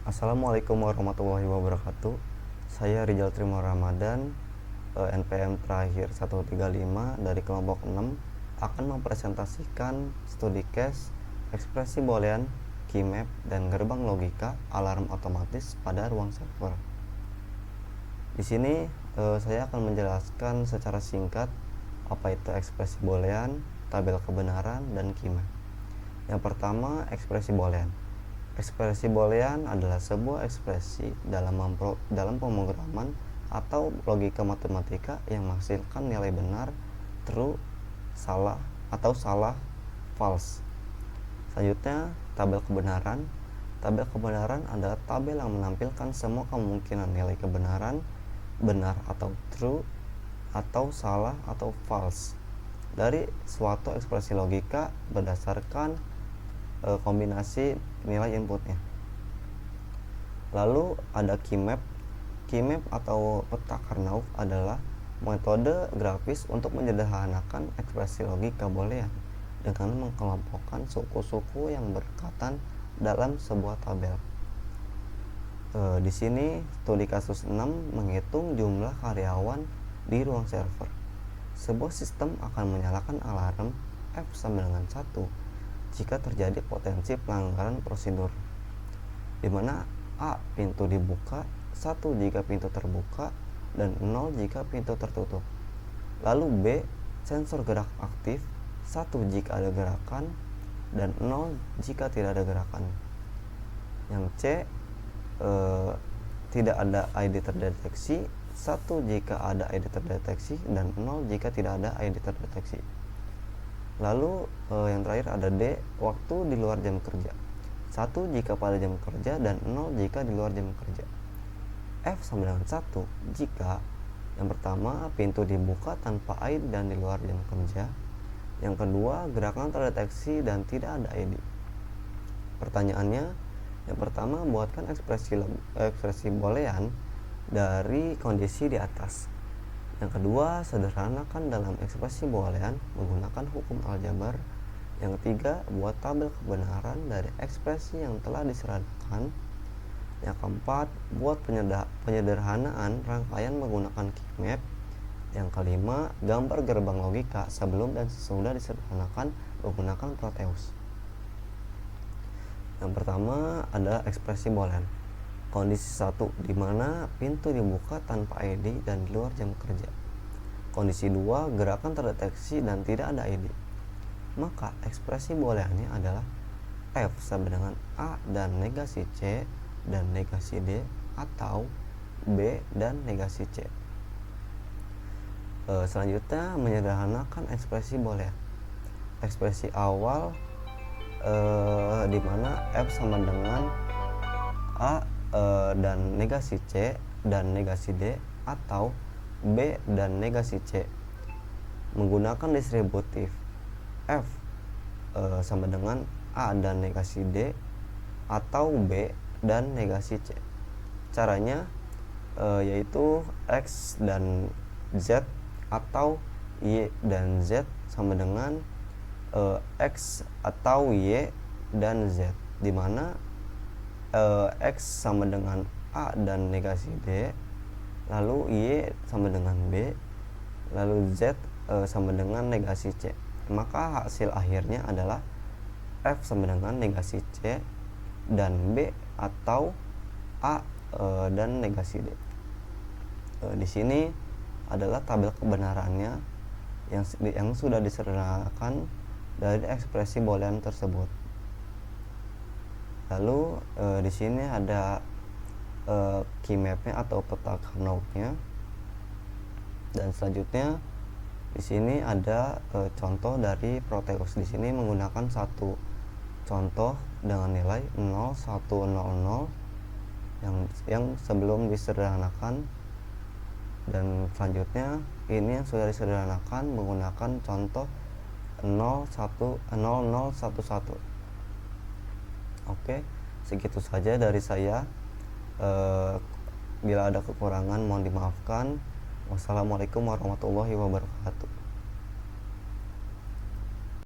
Assalamualaikum warahmatullahi wabarakatuh. Saya Rizal Trimo Ramadan, NPM terakhir 135 dari kelompok 6, akan mempresentasikan studi case, ekspresi boolean, key map, dan gerbang logika alarm otomatis pada ruang server. Di sini saya akan menjelaskan secara singkat apa itu ekspresi boolean, tabel kebenaran, dan key map. Yang pertama, ekspresi boolean. Ekspresi boolean adalah sebuah ekspresi dalam pemrograman atau logika matematika yang menghasilkan nilai benar, true, salah, atau salah, false. Selanjutnya, tabel kebenaran. Tabel kebenaran adalah tabel yang menampilkan semua kemungkinan nilai kebenaran, benar atau true, atau salah atau false dari suatu ekspresi logika berdasarkan kombinasi nilai inputnya. Lalu ada key map. Key map atau peta Karnaugh adalah metode grafis untuk menyederhanakan ekspresi logika boolean dengan mengelompokkan suku-suku yang berdekatan dalam sebuah tabel. Di sini studi kasus 6 menghitung jumlah karyawan di ruang server. Sebuah sistem akan menyalakan alarm F sama dengan 1 jika terjadi potensi pelanggaran prosedur, di mana A. pintu dibuka, 1 jika pintu terbuka, dan 0 jika pintu tertutup. Lalu B. sensor gerak aktif, 1 jika ada gerakan, dan 0 jika tidak ada gerakan. Yang C. Tidak ada ID terdeteksi, 1 jika ada ID terdeteksi, dan 0 jika tidak ada ID terdeteksi. Lalu yang terakhir ada D, waktu di luar jam kerja, 1 jika pada jam kerja dan 0 jika di luar jam kerja. F sama dengan 1 jika yang pertama pintu dibuka tanpa ID dan di luar jam kerja, yang kedua gerakan terdeteksi dan tidak ada ID. Pertanyaannya, yang pertama, buatkan ekspresi boolean dari kondisi di atas. Yang kedua, sederhanakan dalam ekspresi boolean menggunakan hukum aljabar. Yang ketiga, buat tabel kebenaran dari ekspresi yang telah disederhanakan. Yang keempat, buat penyederhanaan rangkaian menggunakan key map. Yang kelima, gambar gerbang logika sebelum dan sesudah disederhanakan menggunakan Proteus. Yang pertama ada ekspresi boolean. Kondisi 1, di mana pintu dibuka tanpa ID dan di luar jam kerja. Kondisi 2, gerakan terdeteksi dan tidak ada ID. Maka ekspresi booleannya adalah F sama dengan A dan negasi C dan negasi D, atau B dan negasi C. Selanjutnya, menyederhanakan ekspresi boolean. Ekspresi awal di mana F sama dengan A dan negasi C dan negasi D, atau B dan negasi C. Menggunakan distributif F sama dengan A dan negasi D, atau B dan negasi C. Caranya yaitu X dan Z atau Y dan Z sama dengan X atau Y dan Z, di mana X sama dengan A dan negasi D, lalu Y sama dengan B, lalu Z sama dengan negasi C. Maka hasil akhirnya adalah F sama dengan negasi C dan B atau A dan negasi D. Di sini adalah tabel kebenarannya yang sudah disederhanakan dari ekspresi boolean tersebut. Lalu di sini ada key mapnya atau peta Karnaugh-nya, dan selanjutnya di sini ada contoh dari Proteus. Di sini menggunakan satu contoh dengan nilai 0, 1, 0, 0 yang sebelum disederhanakan, dan selanjutnya ini yang sudah disederhanakan menggunakan contoh 0, 1, 0, 0, 1, 1. Oke, segitu saja dari saya. Bila ada kekurangan mohon dimaafkan. Wassalamualaikum warahmatullahi wabarakatuh.